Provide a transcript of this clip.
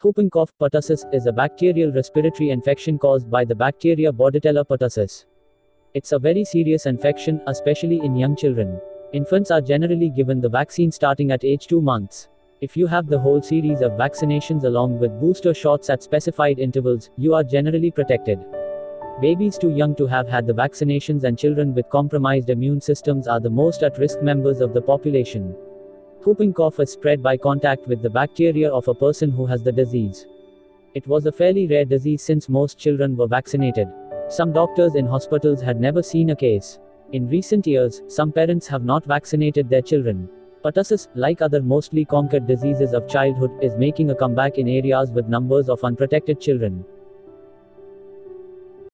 Whooping cough pertussis is a bacterial respiratory infection caused by the bacteria Bordetella pertussis. It's a very serious infection, especially in young children. Infants are generally given the vaccine starting at age 2 months. If you have the whole series of vaccinations along with booster shots at specified intervals, you are generally protected. Babies too young to have had the vaccinations and children with compromised immune systems are the most at-risk members of the population. Whooping cough is spread by contact with the bacteria of a person who has the disease. It was a fairly rare disease since most children were vaccinated. Some doctors in hospitals had never seen a case. In recent years, some parents have not vaccinated their children. Pertussis, like other mostly conquered diseases of childhood, is making a comeback in areas with numbers of unprotected children.